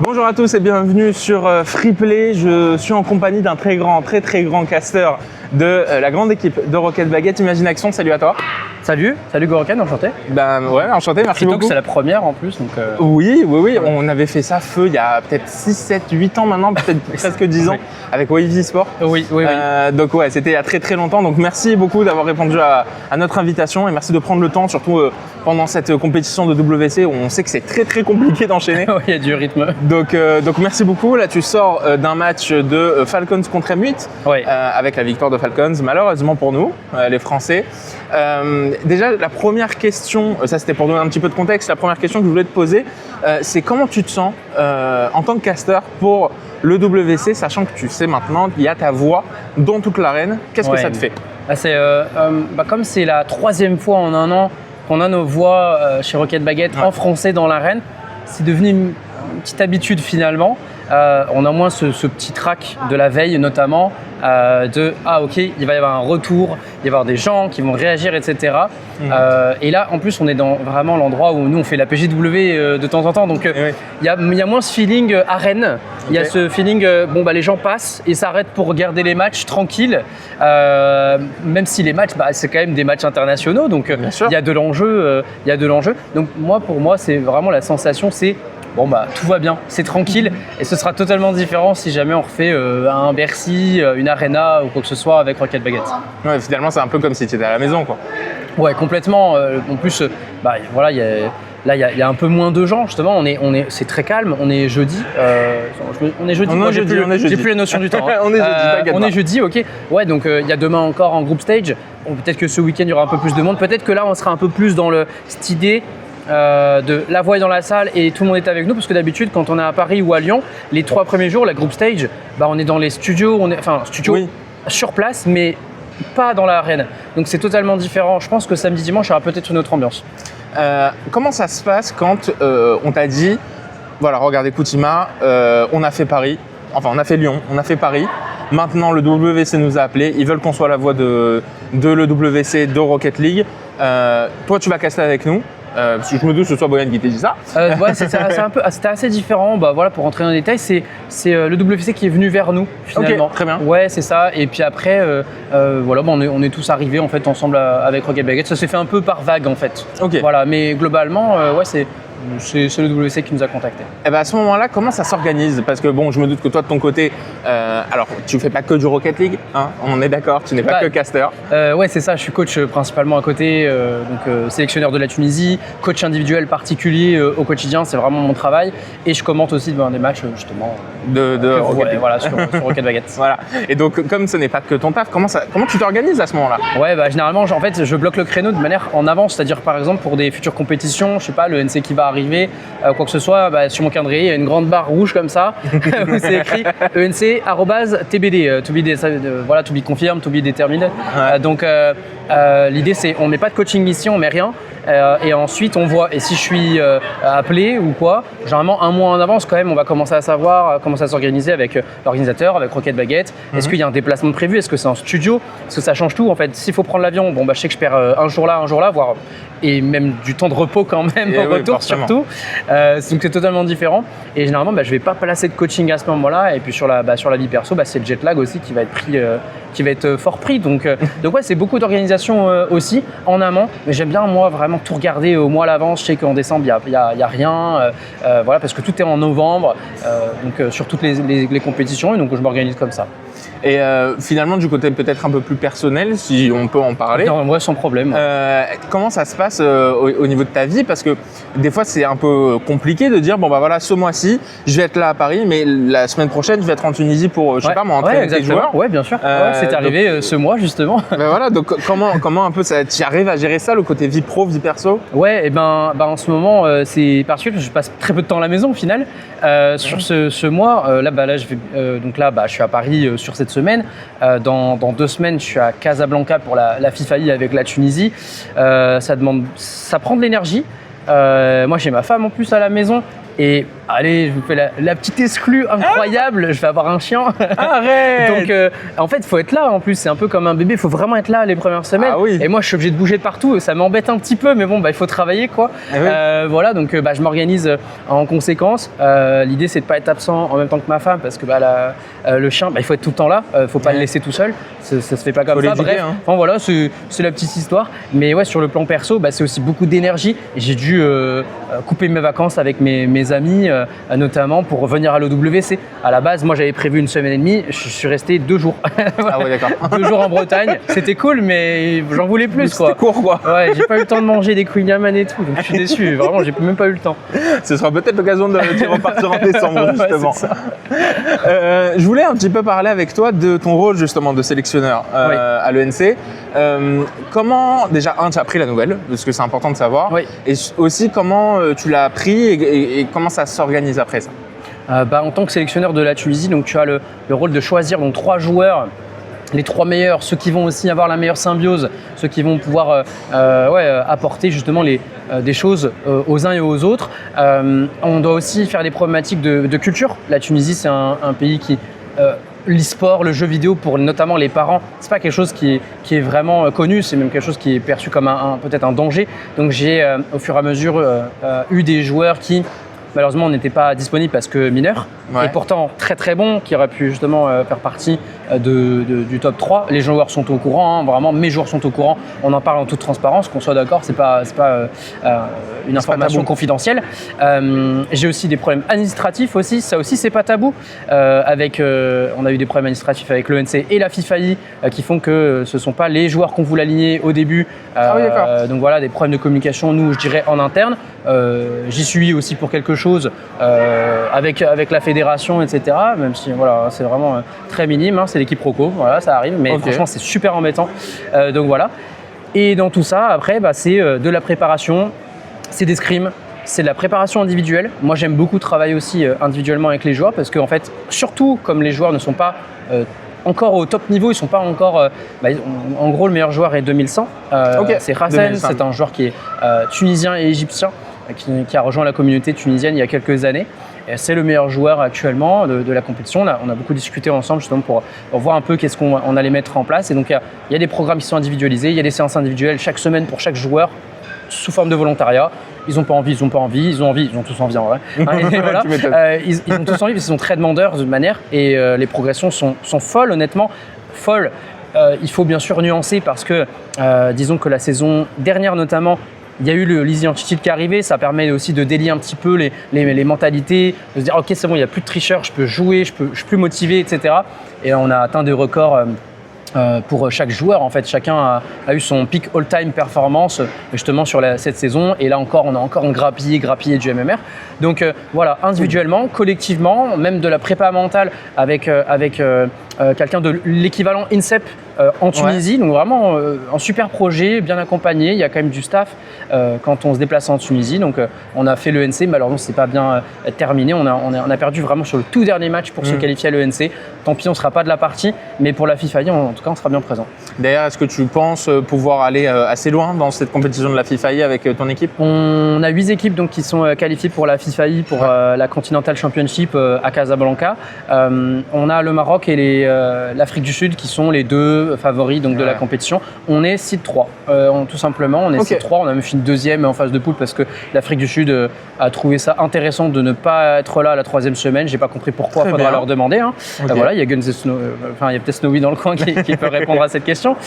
Bonjour à tous et bienvenue sur Freeplay. Je suis en compagnie d'un très grand caster de la grande équipe de Rocket Baguette Imagine Action. Salut à toi. Salut Gorokan, enchanté. Ben ouais, enchanté, merci beaucoup. C'est la première en plus. Donc Oui, on avait fait ça feu il y a peut-être 6, 7, 8 ans maintenant, peut-être presque 10 ans avec Wavy Sport. Oui. Donc ouais, c'était il y a très longtemps. Donc merci beaucoup d'avoir répondu à notre invitation et merci de prendre le temps, surtout pendant cette compétition de WC où on sait que c'est très compliqué d'enchaîner. Oui, il y a du rythme. Donc merci beaucoup. Là, tu sors d'un match de Falcons contre M8 avec la victoire de Falcons, malheureusement pour nous, les Français. Déjà, la première question, ça c'était pour donner un petit peu de contexte, la première question que je voulais te poser, c'est comment tu te sens en tant que caster pour le WC, sachant que tu sais maintenant qu'il y a ta voix dans toute l'arène. Qu'est-ce que ça te fait? Comme c'est la 3e fois en un an qu'on a nos voix chez Rocket Baguette en français dans l'arène, c'est devenu une petite habitude finalement. On a moins ce petit trac de la veille notamment ok, il va y avoir un retour, il va y avoir des gens qui vont réagir, etc. Et là en plus on est dans vraiment l'endroit où nous on fait la PJW de temps en temps, donc il y a moins ce feeling arène, il y a ce feeling les gens passent et s'arrêtent pour regarder les matchs tranquilles, même si les matchs c'est quand même des matchs internationaux, donc il y a de l'enjeu, donc pour moi c'est vraiment la sensation, c'est tout va bien, c'est tranquille et ce sera totalement différent si jamais on refait un Bercy, une Arena ou quoi que ce soit avec Rocket Baguette. Ouais, finalement c'est un peu comme si tu étais à la maison quoi. Ouais, complètement. En plus, il y a un peu moins de gens justement. C'est très calme. On est jeudi. On est jeudi. J'ai plus la notion du temps. Hein. On est jeudi. Ok. Ouais, donc il y a demain encore en group stage. Peut-être que ce week-end il y aura un peu plus de monde. Peut-être que là on sera un peu plus dans cette idée. De la voix est dans la salle et tout le monde est avec nous, parce que d'habitude quand on est à Paris ou à Lyon, les 3 premiers jours, la group stage, on est dans les studios, sur place, mais pas dans l'arène. Donc c'est totalement différent. Je pense que samedi, dimanche, il y aura peut-être une autre ambiance. Comment ça se passe quand on t'a dit, voilà, regarde, écoute Ima, on a fait Paris, enfin on a fait Lyon, on a fait Paris. Maintenant, le WC nous a appelés. Ils veulent qu'on soit la voix de l'EWC, de Rocket League. Toi, tu vas caster avec nous. Parce que je me doute que ce soit Boyan qui t'a dit ça. C'était assez différent. Pour rentrer dans les détails, c'est le WC qui est venu vers nous finalement. Ok, très bien. Ouais, c'est ça. Et puis après, on est tous arrivés en fait ensemble avec Rocket Baguette. Ça s'est fait un peu par vague en fait. Ok. Voilà, mais globalement, c'est le WC qui nous a contactés. Et à ce moment-là, comment ça s'organise? Parce que je me doute que toi de ton côté, alors tu fais pas que du Rocket League, hein, on est d'accord, tu n'es pas que caster. Ouais, c'est ça, je suis coach principalement à côté, sélectionneur de la Tunisie, coach individuel particulier au quotidien, c'est vraiment mon travail. Et je commente aussi des matchs justement de Rocket League. Voilà, sur Rocket Baguette. Voilà. Et donc comme ce n'est pas que ton taf, comment tu t'organises à ce moment-là? Ouais, généralement en fait je bloque le créneau de manière en avance, c'est-à-dire par exemple pour des futures compétitions, je sais pas, le NC qui va arriver, quoi que ce soit, sur mon calendrier il y a une grande barre rouge comme ça où c'est écrit ENC@TBD, to be confirmed, to be determined. Donc l'idée c'est on met pas de coaching ici, on met rien. Et ensuite on voit, et si je suis appelé ou quoi, généralement un mois en avance quand même, on va commencer à savoir, commencer à s'organiser avec l'organisateur, avec Rocket Baguette. Est-ce qu'il y a un déplacement prévu? Est-ce que c'est en studio? Parce que ça change tout en fait. S'il faut prendre l'avion, je sais que je perds un jour là, voire et même du temps de repos quand même au retour surtout. Donc c'est totalement différent. Et généralement je vais pas placer de coaching à ce moment-là. Et puis sur la vie perso, c'est le jet lag aussi qui va être pris, qui va être fort pris. Donc ouais, c'est beaucoup d'organisation aussi en amont. Mais j'aime bien moi vraiment tout regarder au mois à l'avance. Je sais qu'en décembre il y a rien, parce que tout est en novembre, donc sur toutes les compétitions, et donc je m'organise comme ça. Et finalement, du côté peut-être un peu plus personnel, si on peut en parler. Non, moi, sans problème. Comment ça se passe au niveau de ta vie? Parce que des fois, c'est un peu compliqué de dire, ce mois-ci, je vais être là à Paris, mais la semaine prochaine, je vais être en Tunisie pour, je sais pas, entraîner des joueurs. Ouais, bien sûr. C'est arrivé ce mois, justement. Donc comment un peu tu arrives à gérer ça, le côté vie pro, vie perso? Ouais, en ce moment, c'est particulier, je passe très peu de temps à la maison au final. Sur ce mois, je suis à Paris sur cette semaine. Dans 2 semaines, je suis à Casablanca pour la FIFA League avec la Tunisie. Ça prend de l'énergie. Moi, j'ai ma femme en plus à la maison. Et allez, je vous fais la petite exclue incroyable, je vais avoir un chien. Arrête. Donc en fait, il faut être là en plus, c'est un peu comme un bébé, il faut vraiment être là les premières semaines. Ah oui. Et moi, je suis obligé de bouger de partout, ça m'embête un petit peu, mais bon, il faut travailler quoi. Eh oui. Voilà, donc je m'organise en conséquence. L'idée, c'est de pas être absent en même temps que ma femme, parce que le chien, il faut être tout le temps là, faut pas le laisser tout seul, ça se fait pas comme ça. Bref, enfin, voilà, c'est la petite histoire. Mais ouais, sur le plan perso, c'est aussi beaucoup d'énergie. J'ai dû couper mes vacances avec mes amis, notamment pour revenir à l'OWC. À la base, moi, j'avais prévu 1 semaine et demie, je suis resté 2 jours. Ah ouais, d'accord. 2 jours en Bretagne, c'était cool, mais j'en voulais plus, quoi. C'était court, quoi. Ouais, j'ai pas eu le temps de manger des Queen Yaman et tout, donc je suis déçu. Vraiment, j'ai même pas eu le temps. Ce sera peut-être l'occasion de repartir en décembre, justement. Ouais, c'est ça. Je voulais un petit peu parler avec toi de ton rôle, justement, de sélectionneur Oui. à l'ENC. Comment, déjà, tu as appris la nouvelle, parce que c'est important de savoir, Oui. et aussi comment tu l'as appris et comment ça s'organise après ça. En tant que sélectionneur de la Tunisie, donc tu as le rôle de choisir donc 3 joueurs, les 3 meilleurs, ceux qui vont aussi avoir la meilleure symbiose, ceux qui vont pouvoir apporter justement des choses aux uns et aux autres. On doit aussi faire des problématiques de culture. La Tunisie, c'est un pays qui l'e-sport, le jeu vidéo pour notamment les parents, c'est pas quelque chose qui est vraiment connu, c'est même quelque chose qui est perçu comme peut-être un danger. Donc j'ai au fur et à mesure eu des joueurs qui malheureusement n'étaient pas disponibles parce que mineurs, et pourtant très très bons, qui auraient pu justement faire partie du top 3. Les joueurs sont au courant, vraiment mes joueurs sont au courant, on en parle en toute transparence, qu'on soit d'accord, c'est pas une information confidentielle. J'ai aussi des problèmes administratifs aussi, ça aussi c'est pas tabou. On a eu des problèmes administratifs avec l'ONC et la FIFAI qui font que ce sont pas les joueurs qu'on voulait aligner au début. Donc voilà, des problèmes de communication, nous je dirais en interne. J'y suis aussi pour quelque chose avec la fédération, etc. Même si voilà, c'est vraiment très minime, c'est l'équipe Proco, voilà, ça arrive, mais franchement c'est super embêtant. Donc voilà. Et dans tout ça, après, c'est de la préparation, c'est des scrims, c'est de la préparation individuelle. Moi j'aime beaucoup travailler aussi individuellement avec les joueurs parce qu'en fait, surtout comme les joueurs ne sont pas encore au top niveau, ils sont pas encore. En gros, le meilleur joueur est 2100. C'est Hassan, c'est un joueur qui est tunisien et égyptien, qui a rejoint la communauté tunisienne il y a quelques années. Et c'est le meilleur joueur actuellement de la compétition. On a beaucoup discuté ensemble justement pour voir un peu qu'est-ce qu'on allait mettre en place. Et donc il y a des programmes qui sont individualisés, il y a des séances individuelles chaque semaine pour chaque joueur sous forme de volontariat. Ils n'ont pas envie, ils ont tous envie en vrai. Et voilà. Ils ont tous envie parce qu'ils sont très demandeurs de manière et les progressions sont folles, honnêtement, folles. Il faut bien sûr nuancer parce que disons que la saison dernière notamment, il y a eu le Leeds United qui est arrivé, ça permet aussi de délier un petit peu les mentalités, de se dire ok c'est bon, il n'y a plus de tricheurs, je peux jouer, je suis plus motivé, etc. Et on a atteint des records pour chaque joueur. En fait, chacun a eu son pic all-time performance justement sur cette saison. Et là encore, on a encore grappillé du MMR. Donc voilà, individuellement, collectivement, même de la prépa mentale avec quelqu'un de l'équivalent INSEP en Tunisie. Donc vraiment un super projet, bien accompagné. Il y a quand même du staff quand on se déplace en Tunisie. Donc on a fait l'ENC, malheureusement c'est pas bien terminé. On a perdu vraiment sur le tout dernier match pour se qualifier à l'ENC. Tant pis, on ne sera pas de la partie, mais pour la FIFAI, en tout cas, on sera bien présent. D'ailleurs, est-ce que tu penses pouvoir aller assez loin dans cette compétition de la FIFAI avec ton équipe? On a 8 équipes donc, qui sont qualifiées pour la FIFAI, pour la Continental Championship à Casablanca. On a le Maroc et l'Afrique du Sud qui sont les 2 favoris donc, de la compétition. On est seed 3, tout simplement. On est seed 3, on a même fini 2e en phase de poule parce que l'Afrique du Sud a trouvé ça intéressant de ne pas être là la 3e semaine. J'ai pas compris pourquoi, il faudra leur demander. Voilà, il y a Guns il y a peut-être Snowy dans le coin qui peut répondre à cette question.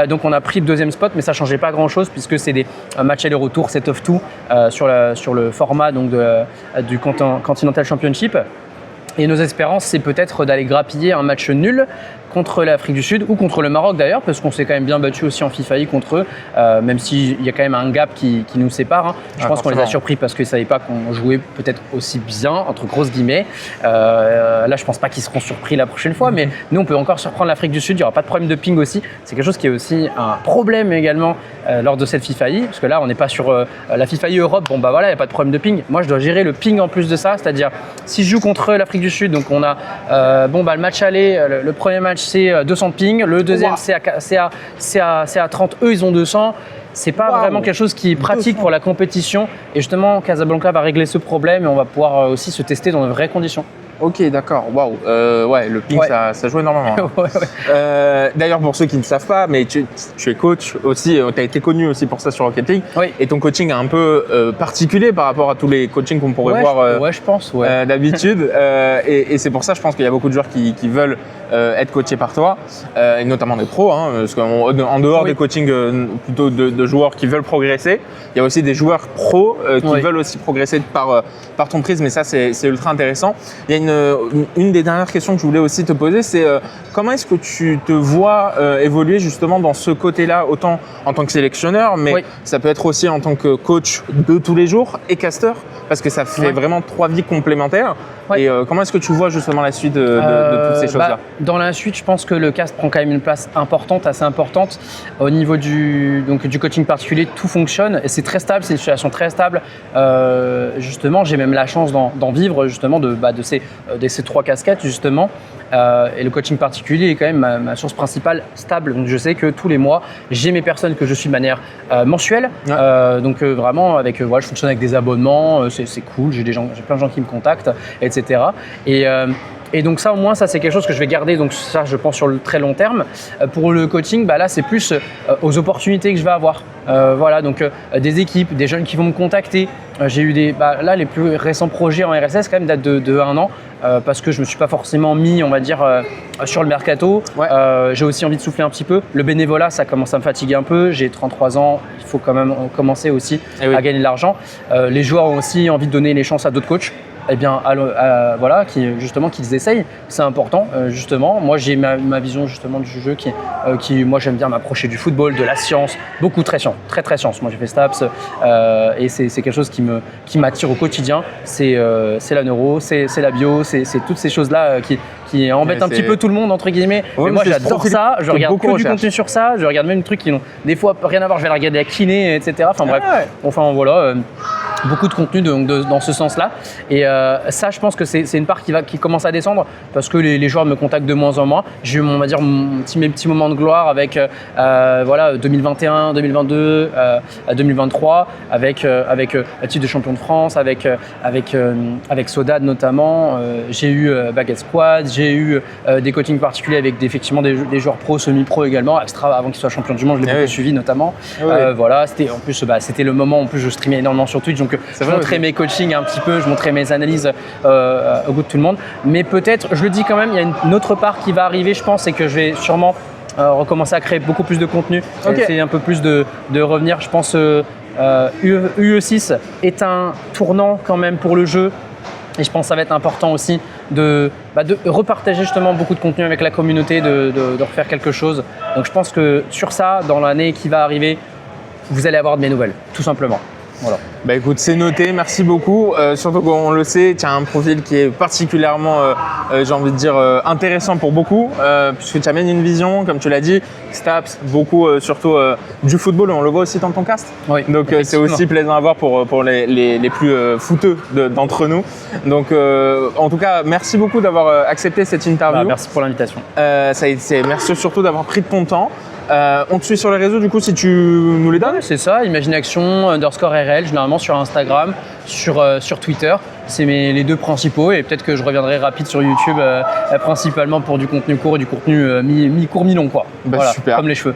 Donc on a pris le 2e spot, mais ça changeait pas grand-chose puisque c'est des matchs aller-retour, 7 of 2 sur le format donc, du Continental Championship. Et nos espérances, c'est peut-être d'aller grappiller un match nul contre l'Afrique du Sud ou contre le Maroc d'ailleurs, parce qu'on s'est quand même bien battu aussi en FIFAI contre eux, même s'il y a quand même un gap qui nous sépare. Je pense qu'on les a surpris parce qu'ils ne savaient pas qu'on jouait peut-être aussi bien, entre grosses guillemets. Là, je ne pense pas qu'ils seront surpris la prochaine fois, mais nous, on peut encore surprendre l'Afrique du Sud. Il n'y aura pas de problème de ping aussi. C'est quelque chose qui est aussi un problème également lors de cette FIFAI, parce que là, on n'est pas sur la FIFAI Europe. Bon, bah voilà, il n'y a pas de problème de ping. Moi, je dois gérer le ping en plus de ça, c'est-à-dire si je joue contre l'Afrique du Sud, donc on a le match aller, le premier match, c'est 200 de ping, le deuxième c'est à 30, eux ils ont 200. C'est pas vraiment quelque chose qui est pratique 200. pour la compétition. Et justement, Casablanca va régler ce problème et on va pouvoir aussi se tester dans de vraies conditions. Ok, d'accord. Waouh. Ouais, le ping, ça joue énormément. Hein. D'ailleurs, pour ceux qui ne savent pas, mais tu es coach aussi. Tu as été connu aussi pour ça sur Rocket League. Oui. Et ton coaching est un peu particulier par rapport à tous les coachings qu'on pourrait voir je pense, d'habitude. Et c'est pour ça, je pense qu'il y a beaucoup de joueurs qui veulent être coachés par toi, et notamment des pros. Hein, parce qu'en dehors des coachings plutôt de joueurs qui veulent progresser, il y a aussi des joueurs pros qui veulent aussi progresser par ton prisme. Et ça, c'est ultra intéressant. Il y a une des dernières questions que je voulais aussi te poser, c'est comment est-ce que tu te vois évoluer justement dans ce côté-là, autant en tant que sélectionneur, mais ça peut être aussi en tant que coach de tous les jours et casteur, parce que ça fait vraiment 3 vies complémentaires. Et comment est-ce que tu vois justement la suite de toutes ces choses-là? Dans la suite, je pense que le cast prend quand même une place importante, assez importante. Au niveau du coaching particulier, tout fonctionne et c'est très stable, c'est une situation très stable. Justement, j'ai même la chance d'en vivre justement de ces 3 casquettes justement. Et le coaching particulier est quand même ma source principale stable. Donc je sais que tous les mois, j'ai mes personnes que je suis de manière mensuelle. Donc vraiment, je fonctionne avec des abonnements, c'est cool. J'ai plein de gens qui me contactent, etc. Et donc ça, au moins, ça c'est quelque chose que je vais garder. Donc ça, je pense sur le très long terme. Pour le coaching, là c'est plus aux opportunités que je vais avoir. Voilà, donc des équipes, des jeunes qui vont me contacter. J'ai eu là les plus récents projets en RLCS quand même datent de 1 an. Parce que je me suis pas forcément mis, on va dire, sur le mercato. J'ai aussi envie de souffler un petit peu. Le bénévolat, ça commence à me fatiguer un peu. J'ai 33 ans, il faut quand même commencer aussi à gagner de l'argent. Les joueurs ont aussi envie de donner les chances à d'autres coachs. Eh bien, voilà, qu'ils essayent, c'est important, justement. Moi, j'ai ma vision justement du jeu qui moi, j'aime bien m'approcher du football, de la science, beaucoup très science, très science. Moi, j'ai fait STAPS et c'est quelque chose qui m'attire au quotidien. C'est la neuro, c'est la bio, c'est toutes ces choses-là qui embêtent un petit peu tout le monde, entre guillemets. Mais moi, j'adore ça. Je regarde que du contenu sur ça. Je regarde même des trucs qui n'ont des fois rien à voir. Je vais regarder la kiné, etc. Enfin bref, voilà. Beaucoup de contenu dans ce sens-là. Et ça, je pense que c'est une part qui commence à descendre parce que les joueurs me contactent de moins en moins. J'ai eu, on va dire, mes petits moments de gloire avec 2021, 2022, 2023, avec le titre de champion de France, avec Sodad notamment. J'ai eu Baguette Squad, j'ai eu des coachings particuliers avec effectivement des joueurs pro, semi-pro également, extra avant qu'ils soient champions du monde, je l'ai beaucoup suivi notamment. Voilà, c'était le moment, en plus je streamais énormément sur Twitch, donc je montrais mes coachings un petit peu, je montrais mes analyses au goût de tout le monde. Mais peut-être, je le dis quand même, il y a une autre part qui va arriver, je pense, c'est que je vais sûrement recommencer à créer beaucoup plus de contenu, essayer un peu plus de revenir. Je pense UE6 est un tournant quand même pour le jeu. Et je pense que ça va être important aussi de repartager justement beaucoup de contenu avec la communauté, de refaire quelque chose. Donc je pense que sur ça, dans l'année qui va arriver, vous allez avoir de mes nouvelles, tout simplement. Voilà. Bah écoute, c'est noté, merci beaucoup. Surtout qu'on le sait, tu as un profil qui est particulièrement, j'ai envie de dire, intéressant pour beaucoup, puisque tu amènes une vision, comme tu l'as dit, STAPS, beaucoup surtout du football, on le voit aussi dans ton cast. Oui, donc c'est aussi plaisant à voir pour les plus footeux d'entre nous. Donc en tout cas, merci beaucoup d'avoir accepté cette interview. Merci pour l'invitation. Merci surtout d'avoir pris de ton temps. On te suit sur les réseaux du coup si tu nous les donnes? C'est ça, Imagination _RL, généralement sur Instagram, sur Twitter. C'est les 2 principaux et peut-être que je reviendrai rapide sur YouTube principalement pour du contenu court et du contenu mi-court, mi-long quoi. Voilà, super. Comme les cheveux.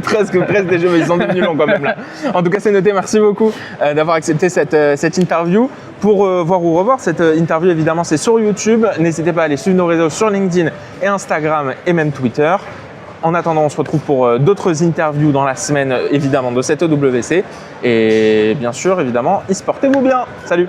presque des jeux, mais ils sont devenus longs quand même là. En tout cas, c'est noté. Merci beaucoup d'avoir accepté cette interview. Pour voir ou revoir cette interview, évidemment, c'est sur YouTube. N'hésitez pas à aller suivre nos réseaux sur LinkedIn et Instagram et même Twitter. En attendant, on se retrouve pour d'autres interviews dans la semaine, évidemment, de cette EWC. Et bien sûr, évidemment, e-sportez-vous bien. Salut!